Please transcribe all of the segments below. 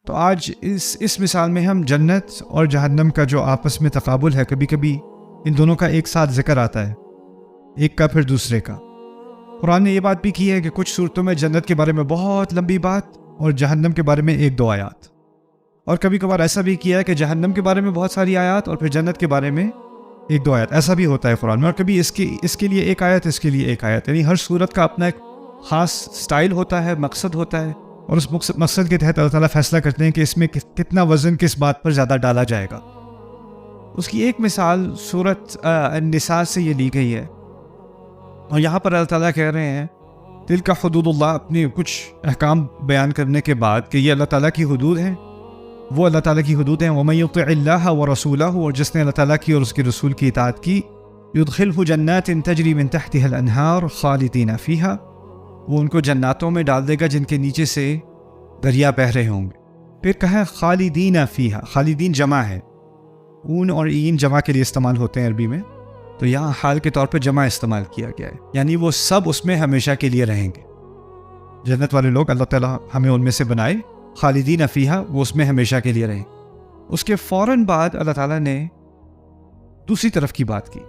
تو آج اس مثال میں ہم جنت اور جہنم کا جو آپس میں تقابل ہے، کبھی کبھی ان دونوں کا ایک ساتھ ذکر آتا ہے، ایک کا پھر دوسرے کا۔ قرآن نے یہ بات بھی کی ہے کہ کچھ صورتوں میں جنت کے بارے میں بہت لمبی بات اور جہنم کے بارے میں 1-2 آیات، اور کبھی کبھار ایسا بھی کیا ہے کہ جہنم کے بارے میں بہت ساری آیات اور پھر جنت کے بارے میں 1-2 آیات۔ ایسا بھی ہوتا ہے قرآن میں، اور کبھی اس کے لیے 1 آیت، اس کے لیے 1 آیت، یعنی ہر صورت کا اپنا ایک خاص سٹائل ہوتا ہے، مقصد ہوتا ہے، اور اس مقصد کے تحت اللہ تعالیٰ فیصلہ کرتے ہیں کہ اس میں کتنا وزن کس بات پر زیادہ ڈالا جائے گا۔ اس کی ایک مثال سورۃ النساء سے یہ لی گئی ہے، اور یہاں پر اللہ تعالیٰ کہہ رہے ہیں تلک حدود اللہ، اپنی کچھ احکام بیان کرنے کے بعد کہ یہ اللہ تعالیٰ کی حدود ہیں، وہ اللہ تعالیٰ کی حدود ہیں۔ وَمَن يُطِعِ اللَّهَ وَرَسُولَهُ، اور جس نے اللہ تعالیٰ کی اور اس کے رسول کی اطاعت کی، يُدْخِلْهُ جَنَّاتٍ تَجْرِي مِن تَحْتِهَا الْأَنْهَارُ خَالِدِينَ فِيهَا، وہ ان کو جناتوں میں ڈال دے گا جن کے نیچے سے دریا بہہ رہے ہوں گے۔ پھر کہا خالدین فیہا، خالدین جمع ہے، اون اور این جمع کے لیے استعمال ہوتے ہیں عربی میں، تو یہاں حال کے طور پہ جمع استعمال کیا گیا ہے، یعنی وہ سب اس میں ہمیشہ کے لیے رہیں گے۔ جنت والے لوگ اللہ تعالیٰ ہمیں ان میں سے بنائے، خالدین فیہا، وہ اس میں ہمیشہ کے لیے رہیں۔ اس کے فوراً بعد اللہ تعالیٰ نے دوسری طرف کی بات کی،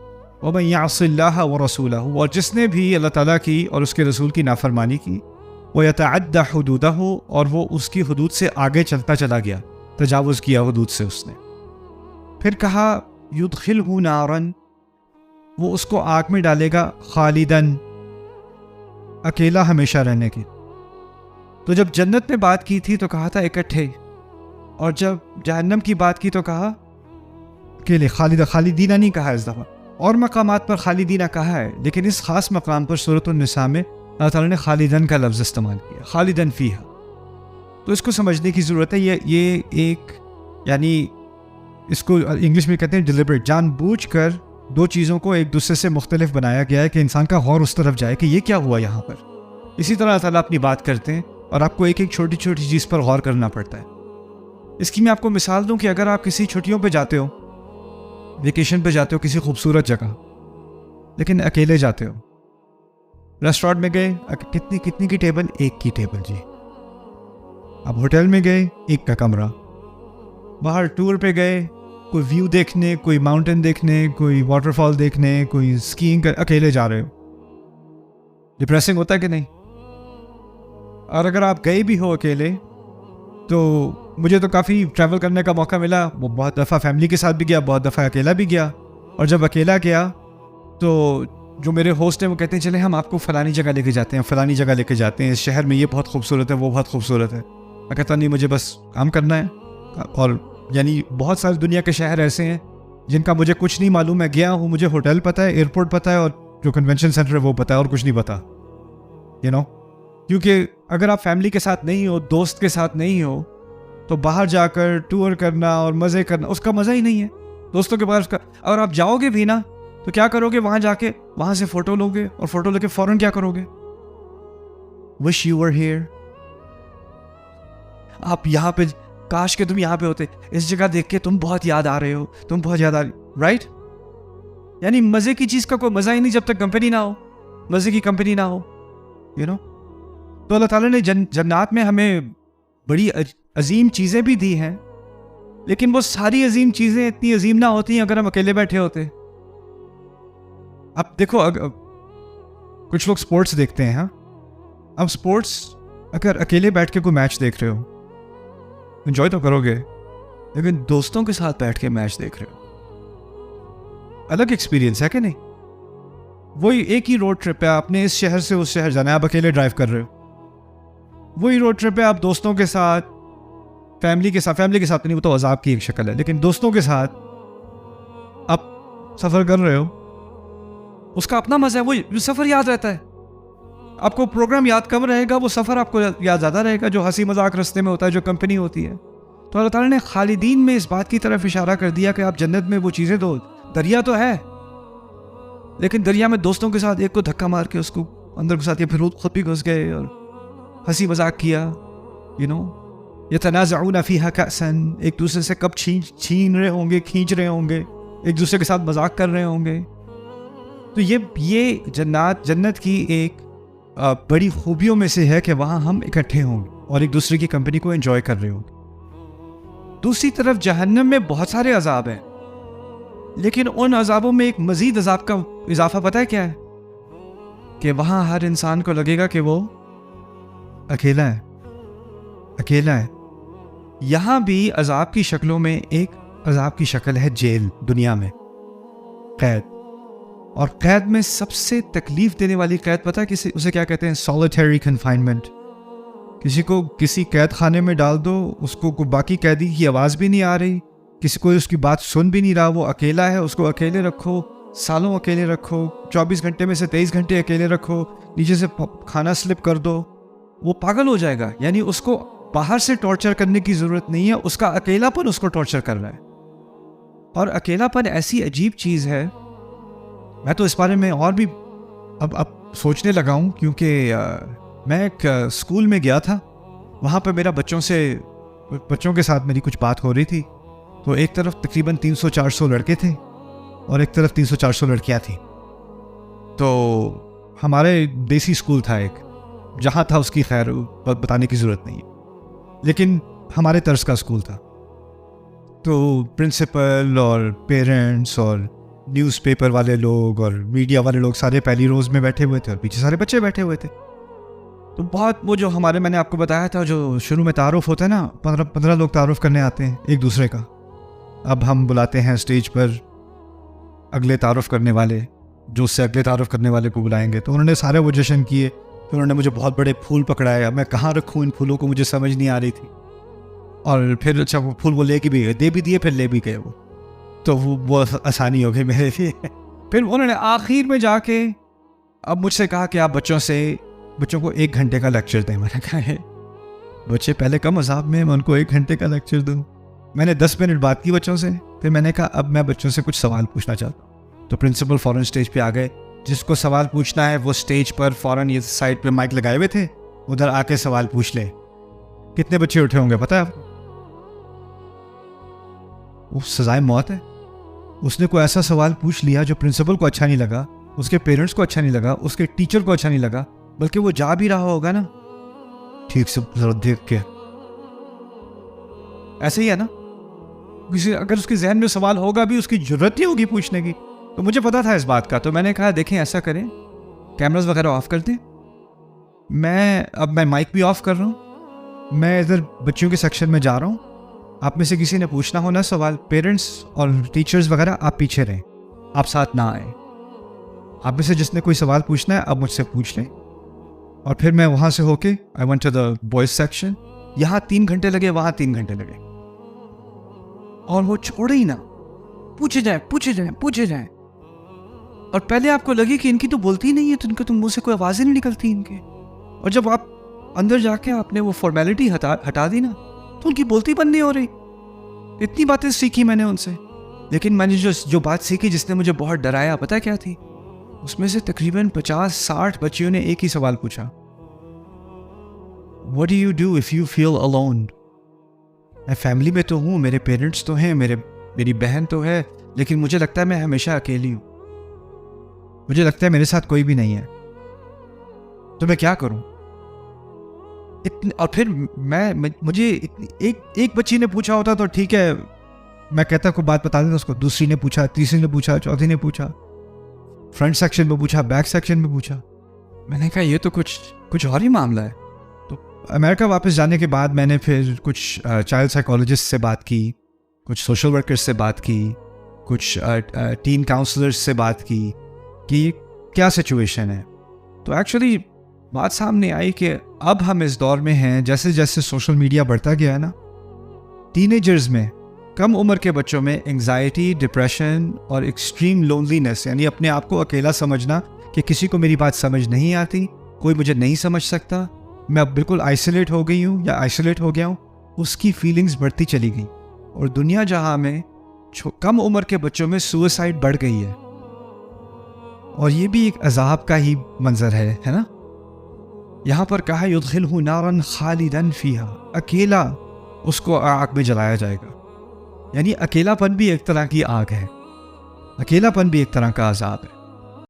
وَمَن يَعْصِ اللَّهَ وَرَسُولَهُ، اور جس نے بھی اللہ تعالیٰ کی اور اس کے رسول کی نافرمانی کی، وَيَتَعَدَّ حُدُودَهُ، اور وہ اس کی حدود سے آگے چلتا چلا گیا، تجاوز کیا حدود سے اس نے۔ پھر کہا يُدْخِلْهُ نَارًا، وہ اس کو آگ میں ڈالے گا، خالدن، اکیلا ہمیشہ رہنے کی۔ تو جب جنت میں بات کی تھی تو کہا تھا اکٹھے، اور جب جہنم کی بات کی تو کہا اکیلے، خالدینہ نہیں کہا اس دفعہ۔ اور مقامات پر خالدینہ کہا ہے، لیکن اس خاص مقام پر سورۃ النساء میں اللہ تعالیٰ نے خالدن کا لفظ استعمال کیا، خالدن فیہا۔ تو اس کو سمجھنے کی ضرورت ہے، یہ ایک، یعنی اس کو انگلش میں کہتے ہیں ڈیلیبریٹ، جان بوجھ کر 2 چیزوں کو ایک دوسرے سے مختلف بنایا گیا ہے کہ انسان کا غور اس طرف جائے کہ یہ کیا ہوا یہاں پر۔ اسی طرح اللہ تعالیٰ اپنی بات کرتے ہیں اور آپ کو ایک ایک چھوٹی چھوٹی چیز پر غور کرنا پڑتا ہے۔ اس کی میں آپ کو مثال دوں کہ اگر آپ کسی چھٹیوں پہ جاتے ہو، ویکیشن پہ جاتے ہو کسی خوبصورت جگہ، لیکن اکیلے جاتے ہو، ریسٹورینٹ میں گئے، کتنی کی ٹیبل؟ 1 کی ٹیبل جی۔ اب ہوٹل میں گئے، 1 کا کمرہ، باہر ٹور پہ گئے، کوئی ویو دیکھنے، کوئی ماؤنٹین دیکھنے، کوئی واٹر فال دیکھنے، کوئی اسکیئنگ، اکیلے جا رہے ہو۔ ڈپریسنگ ہوتا ہے کہ نہیں؟ اور اگر آپ گئے بھی ہو اکیلے، تو مجھے تو کافی ٹریول کرنے کا موقع ملا، وہ بہت دفعہ فیملی کے ساتھ بھی گیا، بہت دفعہ اکیلا بھی گیا، اور جب اکیلا گیا تو جو میرے ہوسٹ ہیں وہ کہتے ہیں چلے ہم آپ کو فلانی جگہ لے کے جاتے ہیں، فلانی جگہ لے کے جاتے ہیں، اس شہر میں یہ بہت خوبصورت ہے، وہ بہت خوبصورت ہے۔ میں کہتا نہیں، مجھے بس کام کرنا ہے، اور یعنی بہت ساری دنیا کے شہر ایسے ہیں جن کا مجھے کچھ نہیں معلوم ہے، گیا ہوں، مجھے ہوٹل پتہ ہے، ایئرپورٹ پتہ ہے، اور جو کنونشن سینٹر ہے وہ پتہ ہے، اور کچھ نہیں پتہ، کیونکہ اگر آپ فیملی کے ساتھ نہیں ہو، دوست کے ساتھ نہیں ہو، تو باہر جا کر ٹور کرنا اور مزے کرنا، اس کا مزہ ہی نہیں ہے دوستوں کے بعد۔ اس کا اگر آپ جاؤ گے بھی نا تو کیا کرو گے؟ وہاں جا کے وہاں سے فوٹو لو گے، اور فوٹو لے کے فوراً کیا کرو گے؟ وش یو ور ہیئر، آپ یہاں پہ، کاش کہ تم یہاں پہ ہوتے، اس جگہ دیکھ کے تم بہت یاد آ رہے ہو، تم بہت یاد آ رہی، رائٹ؟ یعنی مزے کی چیز کا کوئی مزہ ہی نہیں جب تک کمپنی نہ ہو، مزے کی کمپنی نہ ہو، تو اللہ تعالیٰ نے جنات میں ہمیں بڑی عظیم چیزیں بھی دی ہیں، لیکن وہ ساری عظیم چیزیں اتنی عظیم نہ ہوتی ہیں اگر ہم اکیلے بیٹھے ہوتے۔ اب دیکھو، کچھ لوگ سپورٹس دیکھتے ہیں، ہاں، اب سپورٹس اگر اکیلے بیٹھ کے کوئی میچ دیکھ رہے ہو، انجوائے تو کرو گے، لیکن دوستوں کے ساتھ بیٹھ کے میچ دیکھ رہے ہو، الگ ایکسپیرینس ہے کہ نہیں؟ وہی ایک ہی روڈ ٹرپ ہے، آپ نے اس شہر سے اس شہر جانا ہے، آپ اکیلے ڈرائیو کر رہے ہو۔ وہی روڈ ٹرپ ہے، آپ دوستوں کے ساتھ، فیملی کے ساتھ نہیں، وہ تو عذاب کی ایک شکل ہے، لیکن دوستوں کے ساتھ آپ سفر کر رہے ہو، اس کا اپنا مزہ ہے، وہ سفر یاد رہتا ہے۔ آپ کو پروگرام یاد کم رہے گا، وہ سفر آپ کو یاد زیادہ رہے گا، جو ہنسی مذاق رستے میں ہوتا ہے، جو کمپنی ہوتی ہے۔ تو اللہ تعالیٰ نے خالدین میں اس بات کی طرف اشارہ کر دیا کہ آپ جنت میں وہ چیزیں دو، دریا تو ہے، لیکن دریا میں دوستوں کے ساتھ ایک کو دھکا مار کے اس کو اندر گھساتی ہے، پھر خود بھی گھس گئے اور ہنسی مذاق کیا، یتنازعون فیہا کأسا، ایک دوسرے سے کپ چھین رہے ہوں گے، کھینچ رہے ہوں گے، ایک دوسرے کے ساتھ مذاق کر رہے ہوں گے۔ تو یہ جنت کی ایک بڑی خوبیوں میں سے ہے کہ وہاں ہم اکٹھے ہوں گے اور ایک دوسرے کی کمپنی کو انجوائے کر رہے ہوں گے۔ دوسری طرف جہنم میں بہت سارے عذاب ہیں، لیکن ان عذابوں میں ایک مزید عذاب کا اضافہ پتہ ہے کیا ہے؟ کہ وہاں ہر انسان کو لگے گا کہ وہ اکیلا ہے، اکیلا ہے۔ یہاں بھی عذاب کی شکلوں میں ایک عذاب کی شکل ہے جیل، دنیا میں قید، اور قید میں سب سے تکلیف دینے والی قید پتہ ہے اسے کیا کہتے ہیں؟ سولیٹری کنفائنمنٹ۔ کسی کو کسی قید خانے میں ڈال دو، اس کو باقی قیدی کی آواز بھی نہیں آ رہی، کسی کو اس کی بات سن بھی نہیں رہا، وہ اکیلا ہے، اس کو اکیلے رکھو، سالوں اکیلے رکھو، 24 گھنٹے میں سے 23 گھنٹے اکیلے رکھو، نیچے سے کھانا سلپ کر دو، وہ پاگل ہو جائے گا۔ یعنی اس کو باہر سے ٹارچر کرنے کی ضرورت نہیں ہے، اس کا اکیلا پن اس کو ٹارچر کر رہا ہے۔ اور اکیلا پن ایسی عجیب چیز ہے، میں تو اس بارے میں اور بھی اب سوچنے لگا ہوں، کیونکہ میں ایک اسکول میں گیا تھا، وہاں پہ میرا بچوں کے ساتھ میری کچھ بات ہو رہی تھی، تو ایک طرف تقریباً 300-400 لڑکے تھے اور ایک طرف 300-400 لڑکیاں تھیں۔ تو ہمارے دیسی اسکول تھا ایک، جہاں تھا اس کی خیر بتانے کی ضرورت نہیں ہے، لیکن ہمارے طرز کا اسکول تھا۔ تو پرنسپل اور پیرنٹس اور نیوز پیپر والے لوگ اور میڈیا والے لوگ سارے پہلی روز میں بیٹھے ہوئے تھے اور پیچھے سارے بچے بیٹھے ہوئے تھے۔ تو بہت وہ جو میں نے آپ کو بتایا تھا، جو شروع میں تعارف ہوتا ہے نا، 15 لوگ تعارف کرنے آتے ہیں ایک دوسرے کا، اب ہم بلاتے ہیں اسٹیج پر اگلے تعارف کرنے والے، جو اس سے اگلے تعارف کرنے والے کو بلائیں گے۔ تو انہوں نے سارے وہ جشن کیے، پھر انہوں نے مجھے بہت بڑے پھول پکڑائے، اب میں کہاں رکھوں ان پھولوں کو، مجھے سمجھ نہیں آ رہی تھی۔ اور پھر اچھا وہ پھول وہ لے کے بھی گئے، دے بھی دیے، پھر لے بھی گئے وہ، تو وہ آسانی ہو گئی میرے لیے۔ پھر انہوں نے آخر میں جا کے اب مجھ سے کہا کہ آپ بچوں کو 1 گھنٹے کا لیکچر دیں۔ میں نے کہا ہے بچے پہلے کم عذاب میں، میں ان کو 1 گھنٹے کا لیکچر دوں؟ میں نے 10 منٹ بات کی بچوں سے، پھر میں نے کہا اب میں بچوں سے کچھ سوال پوچھنا چاہتا ہوں۔ تو پرنسپل فوراً اسٹیج پہ آ گئے، جس کو سوال پوچھنا ہے وہ اسٹیج پر فوراً یہ سائڈ پہ مائک لگائے ہوئے تھے، ادھر آ کے سوال پوچھ لے۔ کتنے بچے اٹھے ہوں گے پتہ ہے آپ کو؟ وہ سزائے موت ہے۔ اس نے کوئی ایسا سوال پوچھ لیا جو پرنسپل کو اچھا نہیں لگا، اس کے پیرنٹس کو اچھا نہیں لگا، اس کے ٹیچر کو اچھا نہیں لگا، بلکہ وہ جا بھی رہا ہوگا نا ٹھیک سے ذرا دیکھ کے، ایسے ہی ہے نا، اگر اس کے ذہن میں سوال ہوگا بھی، اس کی ضرورت نہیں ہوگی پوچھنے کی۔ تو مجھے پتا تھا اس بات کا، تو میں نے کہا دیکھیں ایسا کریں، کیمراز وغیرہ آف کر دیں، اب میں مائک بھی آف کر رہا ہوں، میں ادھر بچوں کے سیکشن میں جا رہا ہوں، آپ میں سے کسی نے پوچھنا ہونا سوال، پیرنٹس اور ٹیچرز وغیرہ آپ پیچھے رہیں، آپ ساتھ نہ آئیں، آپ میں سے جس نے کوئی سوال پوچھنا ہے آپ مجھ سے پوچھ لیں۔ اور پھر میں وہاں سے ہو کے I went to the boys section, یہاں 3 گھنٹے لگے، وہاں 3 گھنٹے لگے، اور وہ چھوڑے ہی نہ، پوچھے جائیں۔ اور پہلے آپ کو لگے کہ ان کی تو بولتی نہیں ہے، تو ان کے تو منہ سے کوئی آواز ہی نہیں نکلتی ان کے، اور جب آپ اندر جا کے آپ نے وہ فارمیلٹی ہٹا دی نا، تو ان کی بولتی بند نہیں ہو رہی۔ اتنی باتیں سیکھی میں نے ان سے، لیکن میں نے جو بات سیکھی جس نے مجھے بہت ڈرایا، پتہ کیا تھی؟ اس میں سے تقریباً 50-60 بچیوں نے ایک ہی سوال پوچھا، What do you do if you feel alone؟ میں فیملی میں تو ہوں، میرے پیرنٹس تو ہیں، میری بہن تو ہے، لیکن مجھے لگتا ہے میں ہمیشہ اکیلی ہوں، مجھے لگتا ہے میرے ساتھ کوئی بھی نہیں ہے، تو میں کیا کروں؟ اور پھر مجھے ایک بچی نے پوچھا ہوتا تو ٹھیک ہے، میں کہتا کوئی بات بتا دیتا اس کو، دوسری نے پوچھا، تیسری نے پوچھا، چوتھی نے پوچھا، فرنٹ سیکشن میں پوچھا، بیک سیکشن میں پوچھا۔ میں نے کہا یہ تو کچھ اور ہی معاملہ ہے۔ تو امریکہ واپس جانے کے بعد میں نے پھر کچھ چائلڈ سائیکالوجسٹ سے بات کی، کچھ سوشل ورکرز سے بات کی، کچھ ٹین کاؤنسلرز سے بات کی کہ کیا سچویشن ہے۔ تو ایکچولی بات سامنے آئی کہ اب ہم اس دور میں ہیں، جیسے جیسے سوشل میڈیا بڑھتا گیا ہے نا، ٹین ایجرز میں، کم عمر کے بچوں میں انگزائٹی، ڈپریشن اور ایکسٹریم لونلینس، یعنی اپنے آپ کو اکیلا سمجھنا کہ کسی کو میری بات سمجھ نہیں آتی، کوئی مجھے نہیں سمجھ سکتا، میں اب بالکل آئسولیٹ ہو گئی ہوں یا آئسولیٹ ہو گیا ہوں، اس کی فیلنگز بڑھتی چلی گئی۔ اور دنیا جہاں میں کم عمر کے بچوں میں سوئسائڈ بڑھ گئی ہے، اور یہ بھی ایک عذاب کا ہی منظر ہے نا۔ یہاں پر کہا یدخلہ نارا خالدا فیہا، اکیلا اس کو آگ میں جلایا جائے گا، یعنی اکیلا پن بھی ایک طرح کی آگ ہے، اکیلا پن بھی ایک طرح کا عذاب ہے۔